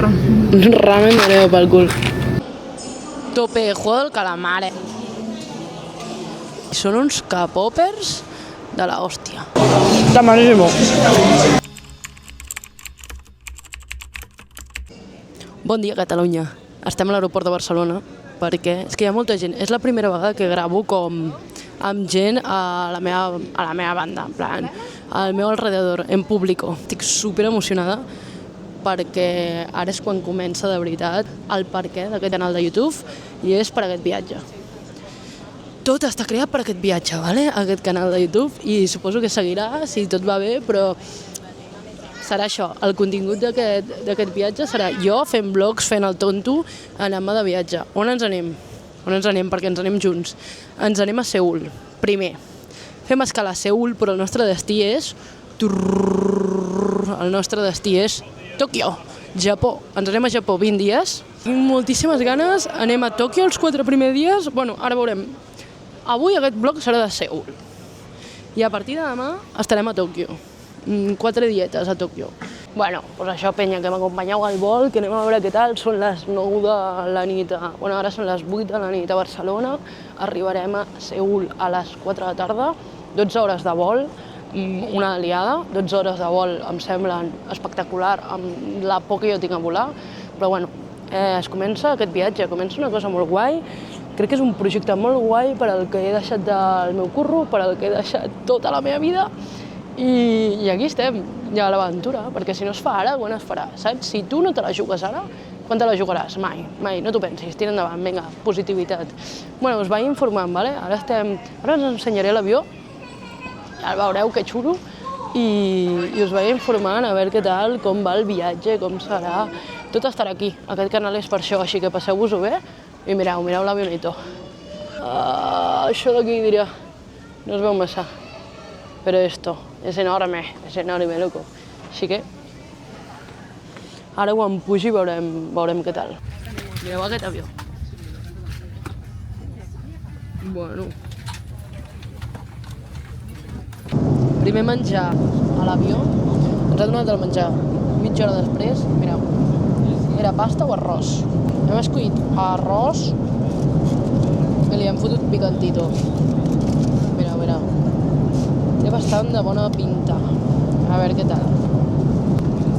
Ramen mareo pel cul. Topejo del calamar. Són uns capòpers de la hòstia. Està malísimo. Bon dia, Catalunya. Estem a l'aeroport de Barcelona perquè és que hi ha molta gent. És la primera vegada que gravo com amb gent a la meva banda, en plan, al meu alrededor, en público. Estic super emocionada perquè ara és quan comença de veritat el perquè d'aquest canal de YouTube i és per aquest viatge. Tot està creat per aquest viatge, ¿vale? Aquest canal de YouTube, i suposo que seguirà si tot va bé, però serà això, el contingut d'aquest viatge serà jo fent vlogs, fent el tonto, anant-me de viatge. On ens anem? On ens anem? Perquè ens anem junts. Ens anem a Seül, primer. Fem escala a Seül, però el nostre destí és... El nostre destí és Tòquio, Japó. Ens anem a Japó 20 dies. Tinc moltíssimes ganes, anem a Tòquio els 4 primers dies. Bueno, ara veurem. Avui aquest vlog serà de Seül. I a partir de demà estarem a Tòquio. 4 dietes a Tòquio. Bueno, doncs això, penya, que m'acompanyeu al vol, que anem a veure què tal. Són les 9 de la nit, bueno, ara són les 8 de la nit a Barcelona. Arribarem a Seül a les 4 de la tarda, 12 hores de vol, una aliada, 12 hores de vol em semblen espectacular amb la por que jo tinc a volar, però bueno, es comença aquest viatge, comença una cosa molt guai. Crec que és un projecte molt guai per al que he deixat del meu curro, per al que he deixat tota la meva vida, i aquí estem, ja a l'aventura, perquè si no es fa ara, quan es farà, saps? Si tu no te la jugues ara, quan te la jugaràs? Mai, no t'ho pensis, tira endavant, vinga, positivitat. Bueno, us vaig informant, vale? Ara us ensenyaré l'avió, ja veureu que xulo, i us vaig informant a veure què tal, com va el viatge, com serà. Tot estarà aquí, aquest canal és per això, així que passeu-vos-ho bé i mireu l'avionito. Això d'aquí diria, no es veu massa, però esto és enorme, loco. Així que ara quan pugi veurem què tal. Mireu aquest avió. Bueno. Primer menjar a l'avió, ens ha donat el menjar. Mitja hora després, mireu, era pasta o arròs. Hem escollit arròs i li hem fotut picantito. Mireu. Té bastant de bona pinta. A veure què tal.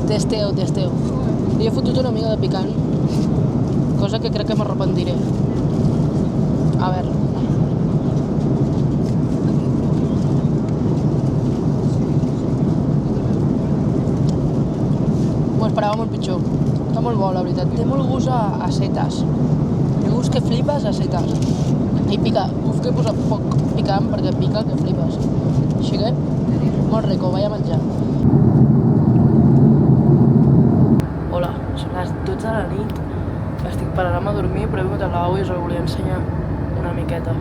Testeo. Li he fotut una mica de picant, cosa que crec que m'arrepentiré. A veure. M'ho esperava molt pitjor. Està molt bo, la veritat. Té molt gust a setes. Té gust que flipes a setes. I pica. Uf, que he posat poc picant perquè pica que flipes. Així que, molt rico, vaig a menjar. Hola, són les 12 de la nit. Estic parant a dormir, però he vingut al lavabo i us ho volia ensenyar una miqueta.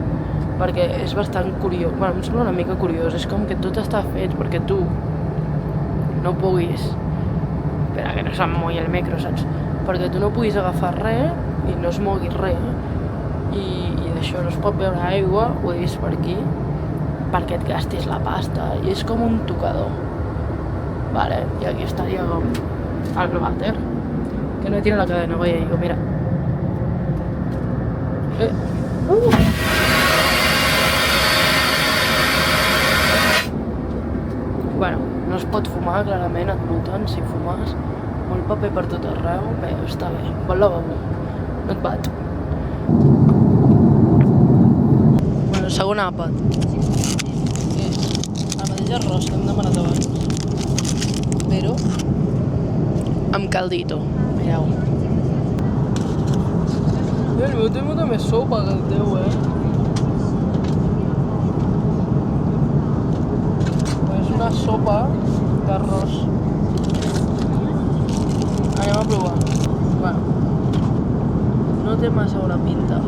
Perquè és bastant curiós. Bueno, em sembla una mica curiós. És com que tot està fet perquè tu no puguis... Espera, que no se'm mogui el micro, saps? Perquè tu no puguis agafar res i no es mogui res. I d'això no es pot beure aigua, ho he vist per aquí, perquè et gastis la pasta. I és com un tocador. Vale, i aquí estaria com el vàter. Que no tira la cadena, veieu, mira. Bueno, no es pot fumar, clarament, et multen si fumes. Molt paper per tot arreu, bé, està bé. Bon lavabo, no et bat. Bueno, segon àpat. És el mateix arròs que hem demanat abans, però amb caldito, mireu. El meu té molta més sopa que el teu, És una sopa d'arròs. Anem a provar. Bueno, no té massa bona pinta.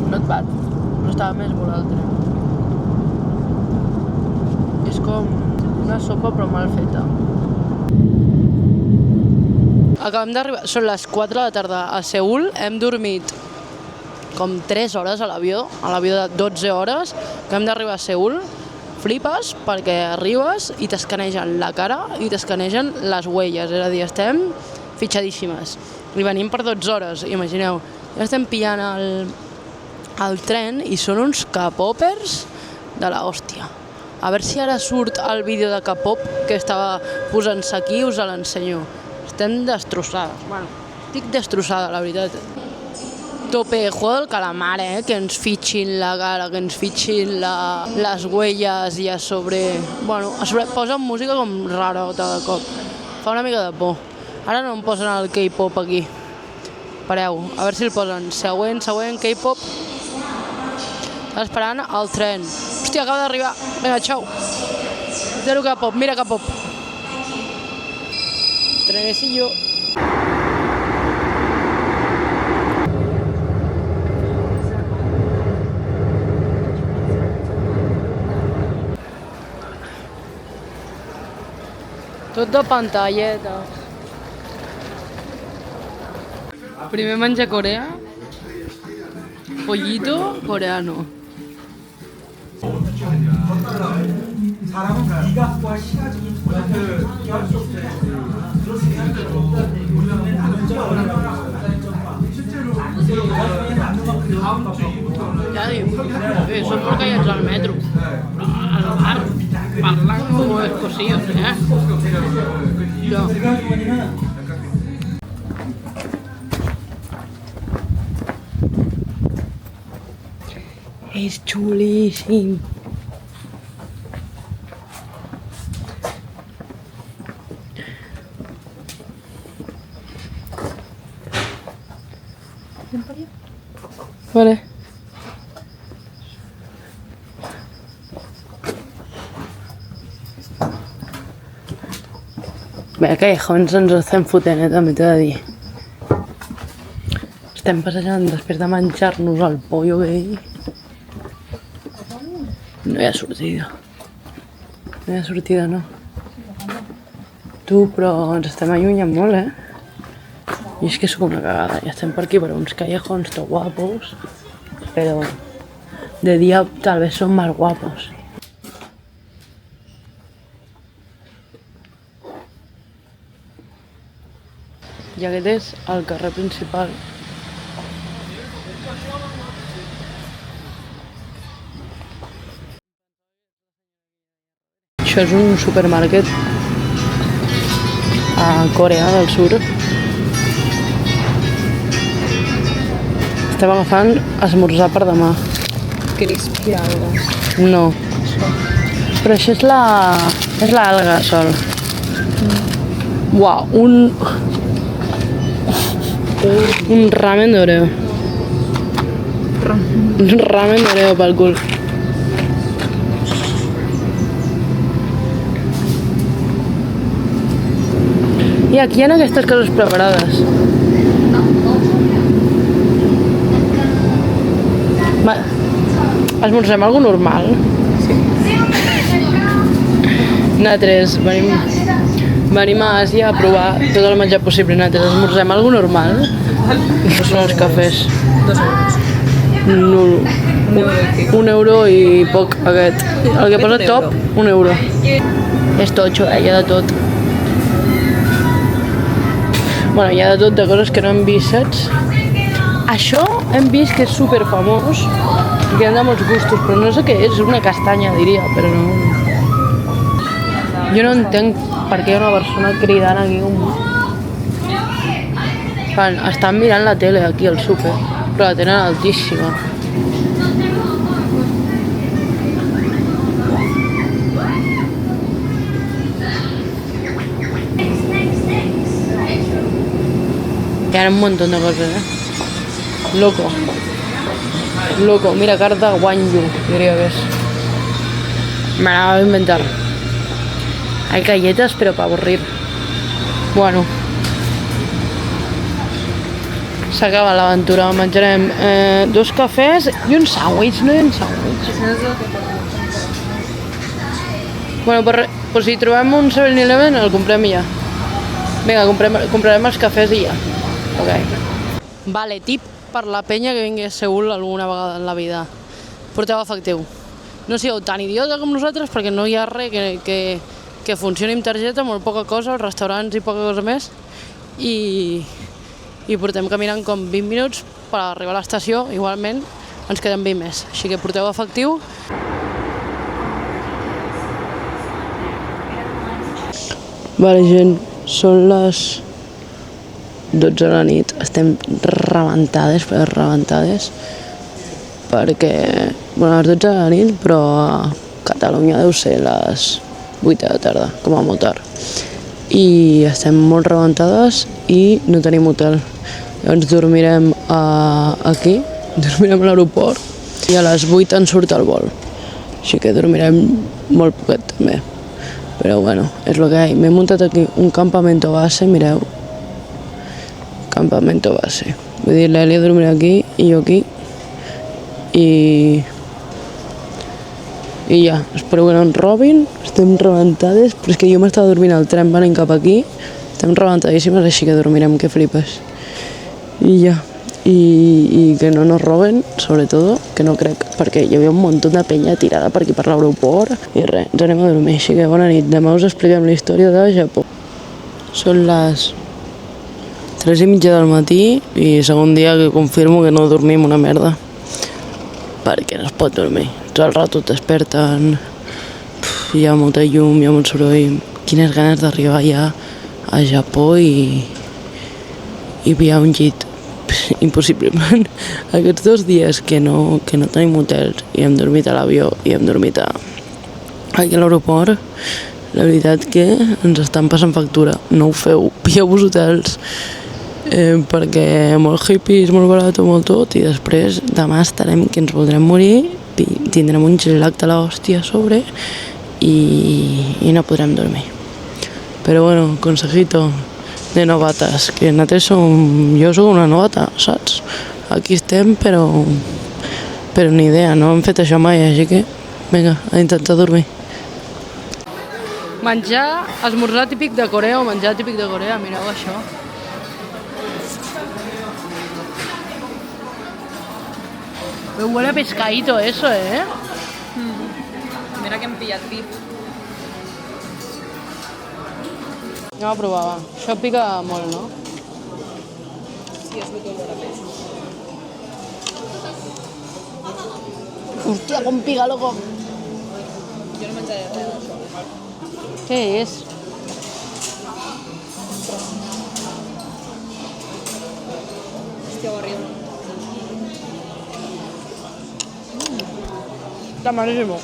No et bat, però estava més bo l'altre. És com una sopa però mal feta. Acabem d'arribar, són les 4 de la tarda a Seül, hem dormit com 3 hores a l'avió de 12 hores, que hem d'arribar a Seül, flipes perquè arribes i t'escanegen la cara i t'escanegen les huelles, és a dir, estem fitxadíssimes. I venim per 12 hores, imagineu, ja estem pillant el tren i són uns capopers de la hòstia. A veure si ara surt el vídeo de K-pop que estava posant-se aquí, us l'ensenyo. Estem destrossades, bueno, estic destrossada, la veritat. Tope juego del calamar, que ens fitxin la cara, que ens fitxin les huelles i a sobre... Bueno, a sobre posen música com rarota de cop. Fa una mica de por. Ara no em posen el K-pop aquí. Espereu, a veure si el posen. Següent, K-pop. Està esperant el tren. Hòstia, acaba d'arribar. Vinga, xau. Zero K-pop, mira K-pop. Trenecillo. Tot de pantalleta. Primer menjar coreà. Pollito coreano. Ja diu, són porcallets al metro. Al bar, parlant com cosillos, Jo. És xulíssim. Vale. Bé, callejones ens estem fotent, també t'he de dir. Estem passejant després de menjar-nos el pollo aquell. No hi ha sortida. No hi ha sortida, no. Tu, però ens estem allunyant molt, I és que sóc una cagada. Ja estem per aquí, per uns callejones tan guapos, però de dia tal vez són més guapos. I aquest és el carrer principal. Això és un supermarket a Corea del Sur. Estem agafant esmorzar per demà. Crispy algas. No. Però això és l'alga sol. Uau, un ramen d'Oreo. Un ramen d'Oreo pel cul. I aquí hi ha aquestes coses preparades. Esmorzem algo normal? Sí. Nosaltres venim a Àsia a provar tot el menjar possible. Nosaltres esmorzem algo normal? Què són els cafès? 2 euros. Nul. 1 euro i poc aquest. El que posa top, 1 euro. És totxo, hi ha de tot. Bueno, hi ha de tot, de coses que no hem vist, saps? Això hem vist que és superfamós, que han de molts gustos, però no sé què és una castanya, diria, però no... Jo no entenc per què hi ha una persona cridant aquí estan mirant la tele aquí al súper, però la tenen altíssima. Hi ha un montón de coses, Loco, mira, carta Wanyu, diría que es. Me la voy a inventar. Hay galletas, pero para aburrir. Bueno. S'acaba l'aventura. Menjarem 2 cafès i un sàndwich. No hi ha un sàndwich. Bueno, pues si trobem un 7-Eleven el comprem i ja. Vinga, comprarem els cafès i ja. Ok. Vale, tip per la penya que vingui a Seül alguna vegada en la vida. Porteu efectiu. No sigueu tan idiota com nosaltres perquè no hi ha res que funcioni amb targeta, molt poca cosa, els restaurants i poca cosa més. I portem caminant com 20 minuts per arribar a l'estació, igualment ens queden 20 més. Així que porteu efectiu. Vale, gent, són les 12 de la nit, estem rebentades, perquè, bueno, a les 12 de la nit, però a Catalunya deu ser les 8 de la tarda, com a molt tard. I estem molt rebentades i no tenim hotel. Llavors dormirem aquí, dormirem a l'aeroport i a les 8 ens surt el vol. Així que dormirem molt poquet també. Però bueno, és el que hi ha. M'he muntat aquí un campamento base, mireu. Campamento base. Vull dir, l'Èlia dormirà aquí i jo aquí. I ja, espero que no ens robin. Estem rebentades, però és que jo m'estava dormint al tren venint cap aquí. Estem rebentadíssimes, així que dormirem, que flipes. I ja, i que no nos roben, sobretot, que no crec, perquè hi havia un munt de penya tirada per aquí per l'aeroport. I res, ens anem a dormir, així que bona nit. Demà us expliquem la història de Japó. Són les 3:30 del matí i segon dia que confirmo que no dormim una merda. Perquè no es pot dormir. Tot el rato et desperten, hi ha molta llum, hi ha molt soroll. Quines ganes d'arribar ja a Japó i pillar un llit. Impossiblement. Aquests 2 dies que no tenim hotels i hem dormit a l'avió i hem dormit aquí a l'aeroport, la veritat que ens estan passant factura. No ho feu, pilleu-vos hotels, perquè molt hippies, molt barat o molt tot, i després demà estarem que ens voldrem morir, tindrem un gelac de l'hòstia a sobre i no podrem dormir. Però bueno, consejito de novates, que jo soc una novata, saps? Aquí estem, però ni idea, no hem fet això mai, així que vinga, a intentar dormir. Menjar, esmorzar típic de Corea o menjar típic de Corea, mireu això. Me huele a pescadito eso, ¿eh? Mira que hem pillat bif. Anem a provar, va. Això pica molt, no? Sí, és molt olor a peix. Hòstia, com pica, loco! Jo no menjaré res d'això. Què és? Hòstia, horrible. Está malísimo.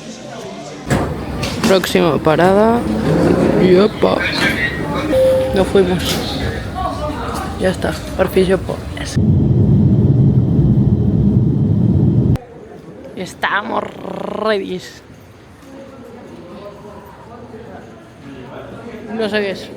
Próxima parada. ¡Yepa! Nos fuimos. Ya está, por fin Japó. Estamos ready. No sé qué es.